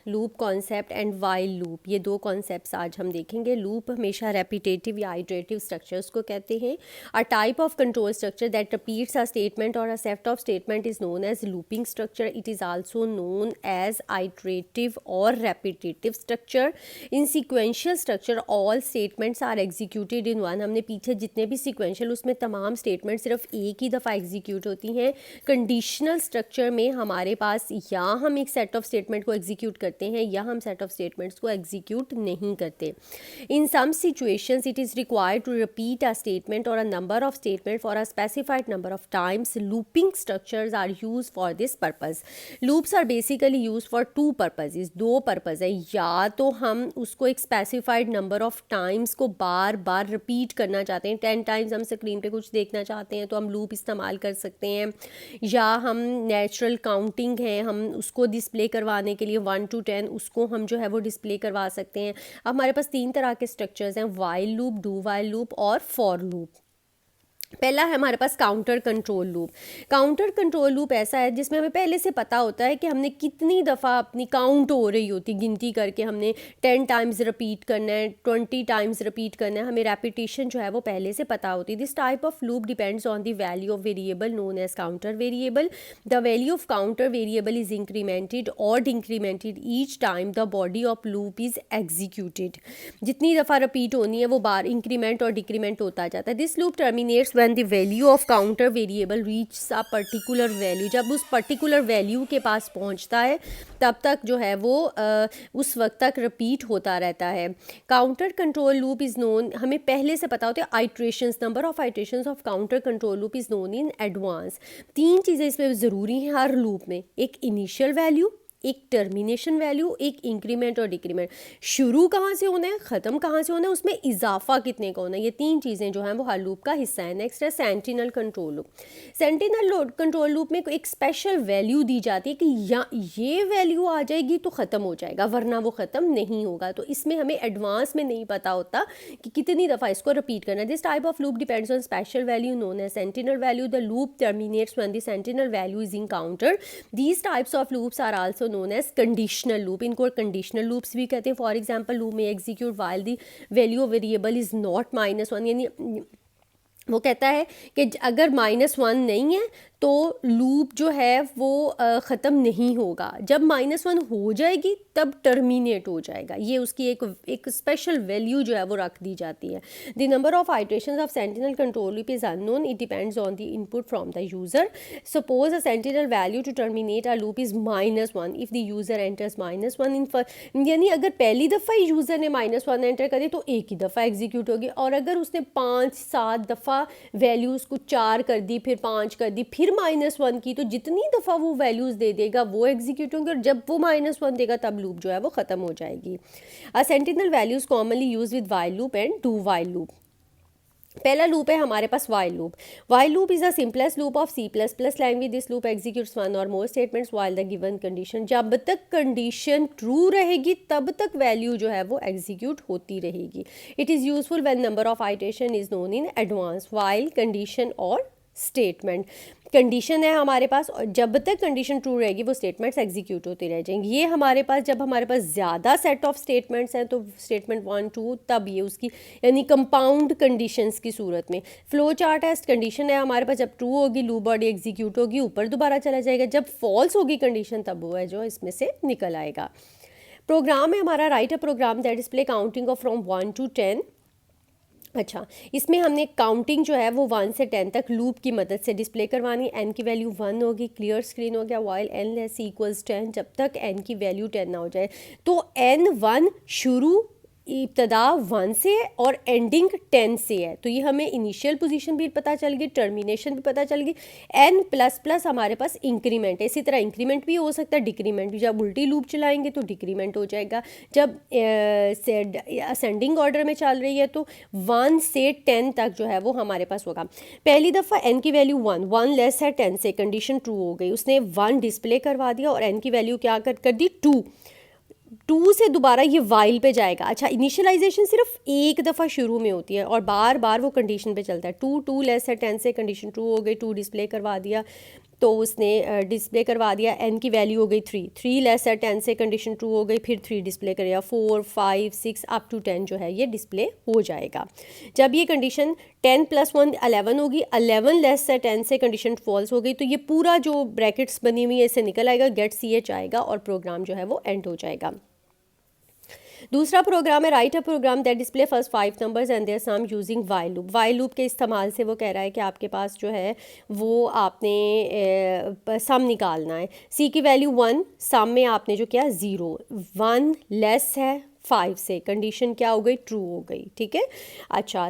Loop concept and while loop, ये दो concepts आज हम देखेंगे। लूप हमेशा रेपिटेटिव या आइटरेटिव स्ट्रक्चर्स को कहते हैं। A type of control structure that repeats a statement or a set of statement is known as looping structure. It is also known as iterative or repetitive structure. In sequential structure all statements are executed in one. हमने पीछे जितने भी sequential, उसमें तमाम statement सिर्फ एक ही दफ़ा execute होती हैं। कंडीशनल स्ट्रक्चर में हमारे पास या हम एक सेट ऑफ स्टेटमेंट को एग्जीक्यूट करते हैं या हम सेट ऑफ स्टेटमेंट्स को एग्जीक्यूट नहीं करते। In some situations it is required to repeat a statement or a number of statement for a specified number of times. Looping structures are use for this purpose. Loops are basically use for two purposes, दो पर्पज़ है। या तो हम उसको एक specified number of times को बार बार repeat करना चाहते हैं, 10 टाइम्स हम स्क्रीन पे कुछ देखना चाहते हैं तो हम लूप इस्तेमाल कर सकते हैं। या हम नेचुरल काउंटिंग है, हम उसको डिस्प्ले करवाने के लिए 1 to 10 उसको हम जो है वो डिस्प्ले करवा सकते हैं। अब हमारे पास 3 तरह के स्ट्रक्चर्स हैं, while loop, do while loop और फॉर लूप। पहला है हमारे पास counter control loop. Counter control loop ऐसा है जिसमें हमें पहले से पता होता है कि हमने कितनी दफ़ा अपनी काउंट हो रही होती, गिनती करके हमने 10 टाइम्स रिपीट करना है, 20 टाइम्स रिपीट करना है, हमें रेपिटेशन जो है वो पहले से पता होती है। This type of loop depends on the value of variable known as counter variable. The value of counter variable is incremented or decremented each time the body of loop is executed. जितनी दफ़ा repeat होनी है वो बार increment और decrement होता जाता है। This loop terminates when the value of counter variable reaches a particular value। जब उस पर्टिकुलर वैल्यू के पास पहुंचता है तब तक जो है वो उस वक्त तक रिपीट होता रहता है। Counter control loop is known, हमें पहले से पता होता है iterations, number of iterations of counter control loop is known in advance. 3 चीज़ें इसमें ज़रूरी हैं हर लूप में, एक इनिशियल वैल्यू, एक टर्मिनेशन वैल्यू, एक इंक्रीमेंट और डिक्रीमेंट। शुरू कहाँ से होना है, ख़त्म कहाँ से होना है, उसमें इजाफा कितने का होना है, ये 3 चीज़ें जो हैं वो हर लूप का हिस्सा है। नेक्स्ट है sentinel control loop. Sentinel control loop में एक स्पेशल वैल्यू दी जाती है कि या ये वैल्यू आ जाएगी तो ख़त्म हो जाएगा, वरना वो ख़त्म नहीं होगा। तो इसमें हमें एडवांस में नहीं पता होता कि कितनी दफ़ा इसको रिपीट करना है। This type of loop depends on special value known as sentinel value. The loop terminates when the sentinel value is encountered. These types of loop are also known as conditional loop. इनको conditional loops भी कहते हैं। For example, loop में execute while the value of variable is not -1, यानी वो कहता है कि अगर -1 नहीं है तो लूप जो है वो ख़त्म नहीं होगा, जब -1 हो जाएगी तब टर्मिनेट हो जाएगा। ये उसकी एक स्पेशल वैल्यू जो है वो रख दी जाती है। The number of iterations of sentinel control loop is unknown, it depends on the input from the user. Suppose a sentinel value to terminate a loop is -1 if the user enters -1 in, यानी अगर पहली दफ़ा ही user ने -1 enter करे तो एक ही दफ़ा execute होगी, और अगर उसने 5-7 दफ़ा वैल्यूज़ को 4 कर दी, फिर 5 कर दी, फिर -1 की, तो जितनी दफ़ा वो वैल्यूज़ दे देगा वो एग्जीक्यूट होंगे, और जब वो -1 देगा तब लूप जो है वो ख़त्म हो जाएगी। A sentinel values commonly use with while loop and do while loop. पहला लूप है हमारे पास while loop. While loop is the simplest loop of C++ language. This loop executes one or more statements while the given condition. जब तक condition true रहेगी तब तक value जो है वो एग्जीक्यूट होती रहेगी। It is useful when number of iteration is known in advance. While condition और स्टेटमेंट, कंडीशन है हमारे पास, और जब तक कंडीशन ट्रू रहेगी वो स्टेटमेंट्स एग्जीक्यूट होते रह जाएंगे। ये हमारे पास, जब हमारे पास ज़्यादा सेट ऑफ स्टेटमेंट्स हैं तो स्टेटमेंट 1 2, तब ये उसकी यानी कंपाउंड कंडीशंस की सूरत में। फ्लो चार्ट है, कंडीशन है हमारे पास, जब ट्रू होगी लूप बॉडी एग्जीक्यूट होगी, ऊपर दोबारा चला जाएगा, जब फॉल्स होगी कंडीशन तब वो है जो इसमें से निकल आएगा। प्रोग्राम है हमारा, write a program that display counting of from 1 to 10। अच्छा, इसमें हमने काउंटिंग जो है वो 1 से 10 तक लूप की मदद से डिस्प्ले करवानी। n की वैल्यू 1 होगी, क्लियर स्क्रीन हो गया, वाइल n लेस इक्वल्स 10, जब तक n की वैल्यू 10 ना हो जाए। तो n1 शुरू इब्तदा 1 से है और एंडिंग 10 से है, तो ये हमें इनिशियल पोजीशन भी पता चल गई, टर्मिनेशन भी पता चल गई। n++ हमारे पास इंक्रीमेंट है, इसी तरह इंक्रीमेंट भी हो सकता है, डिक्रीमेंट भी। जब उल्टी लूप चलाएंगे तो डिक्रीमेंट हो जाएगा। जब असेंडिंग ऑर्डर में चल रही है तो 1 से 10 तक जो है वो हमारे पास होगा। पहली दफ़ा n की वैल्यू 1 लेस है 10 से, कंडीशन ट्रू हो गई, उसने 1 डिस्प्ले करवा दिया और n की वैल्यू क्या कर दी 2 से दोबारा ये वाइल पे जाएगा। अच्छा, इनिशियलाइजेशन सिर्फ एक दफ़ा शुरू में होती है और बार बार वो कंडीशन पे चलता है। 2 लेस है 10 से, कंडीशन ट्रू हो गई, 2 डिस्प्ले करवा दिया, तो उसने डिस्प्ले करवा दिया, n की वैल्यू हो गई 3, 3 लेस है 10 से, कंडीशन ट्रू हो गई, फिर 3 डिस्प्ले करेगा, 4 5 6 अप टू 10 जो है ये डिस्प्ले हो जाएगा। जब ये कंडीशन 10 + 1 11 होगी, 11 लेस है 10 से, कंडीशन फॉल्स हो गई, तो ये पूरा जो ब्रैकेट्स बनी हुई है इससे निकल आएगा, गेट CH आएगा और प्रोग्राम जो है वो एंड हो जाएगा। दूसरा प्रोग्राम है write a program that display first 5 numbers and their sum using while loop. While loop के इस्तेमाल से वो कह रहा है कि आपके पास जो है वो आपने सम निकालना है। सी की वैल्यू 1, सम में आपने जो किया 0, 1 लेस है 5 से, कंडीशन क्या हो गई, ट्रू हो गई, ठीक है। अच्छा,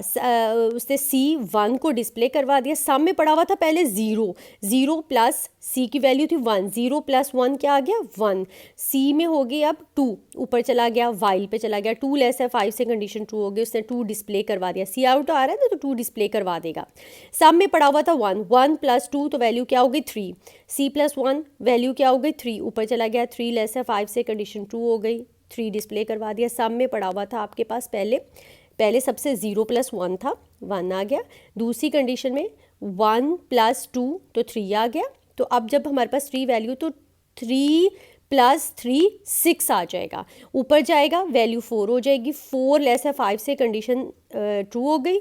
उसने C1 को डिस्प्ले करवा दिया, सम में पड़ा हुआ था पहले 0, 0 प्लस C की वैल्यू थी 1, 0 + 1 क्या आ गया 1, C में हो गई अब 2, ऊपर चला गया, वाइल पे चला गया, 2 लेस है 5 से, कंडीशन ट्रू हो गई, उसने 2 डिस्प्ले करवा दिया, C आउट आ रहा है ना तो 2 डिस्प्ले करवा देगा। सम में पड़ा हुआ था 1, 1 + 2 तो वैल्यू क्या हो गई 3, C + 1 वैल्यू क्या हो गई 3, ऊपर चला गया, 3 लेस है 5 से, कंडीशन ट्रू हो गई, 3 डिस्प्ले करवा दिया। सम में पड़ा हुआ था आपके पास पहले सबसे 0 + 1 था, 1 आ गया। दूसरी कंडीशन में 1 + 2 तो 3 आ गया। तो अब जब हमारे पास 3 वैल्यू तो 3 + 3 6 आ जाएगा, ऊपर जाएगा वैल्यू 4 हो जाएगी, 4 लेस है 5 से, कंडीशन ट्रू हो गई,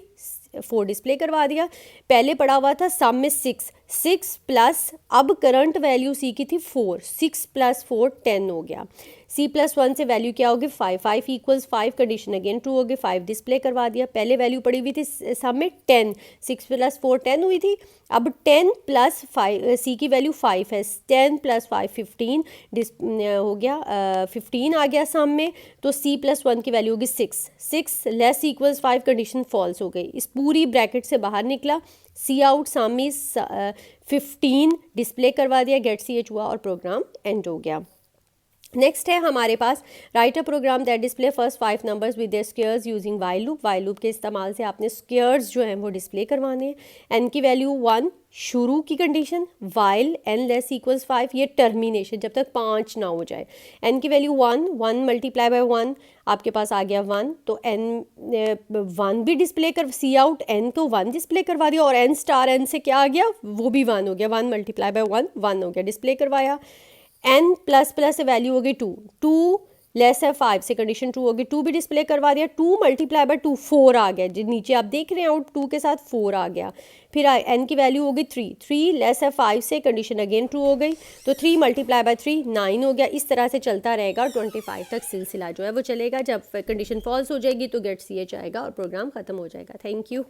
4 डिस्प्ले करवा दिया। पहले पड़ा हुआ था सम में 6 प्लस अब करंट वैल्यू C की थी 4, 6 + 4 10 हो गया। C + 1 से वैल्यू क्या होगी 5, 5 = 5, कंडीशन अगेन ट्रू हो गई, 5 डिस्प्ले करवा दिया। पहले वैल्यू पड़ी हुई थी सम में 10, 6 + 4 10 हुई थी, अब 10 + 5, C की वैल्यू 5 है, 10 + 5 15 हो गया, 15 आ गया सम में, तो C + 1 की वैल्यू होगी 6, 6 लेस = 5, कंडीशन फॉल्स हो गई, इस पूरी ब्रैकेट से बाहर निकला, C out some is 15 display करवा दिया, गेट CH हुआ और प्रोग्राम एंड हो गया। नेक्स्ट है हमारे पास write a program that display first 5 numbers with their squares using while loop. While loop के इस्तेमाल से आपने स्क्वायर्स जो हैं वो डिस्प्ले करवाने हैं। एन की वैल्यू 1 शुरू की कंडीशन, वाइल n लेस = 5 ये टर्मिनेशन जब तक 5 ना हो जाए। n की वैल्यू 1, 1 × 1 आपके पास आ गया 1, तो n 1 भी डिस्प्ले कर, C आउट n को 1 डिस्प्ले करवा दिया और n * n से क्या आ गया वो भी 1 हो गया, 1 × 1 1 हो गया, डिस्प्ले करवाया। n ++ से वैल्यू हो गई 2, 2 लेस है 5 से, कंडीशन ट्रू होगी, 2 भी डिस्प्ले करवा दिया, 2 × 2 4 आ गया, जो नीचे आप देख रहे हैं आउट 2 के साथ 4 आ गया। फिर n की वैल्यू हो गई 3, 3 लेस है 5 से, कंडीशन अगेन ट्रू हो गई, तो 3 × 3 9 हो गया। इस तरह से चलता रहेगा, 25 तक सिलसिला जो है वो चलेगा। जब कंडीशन फॉल्स हो जाएगी तो गेट CH आएगा और प्रोग्राम ख़त्म हो जाएगा। Thank you.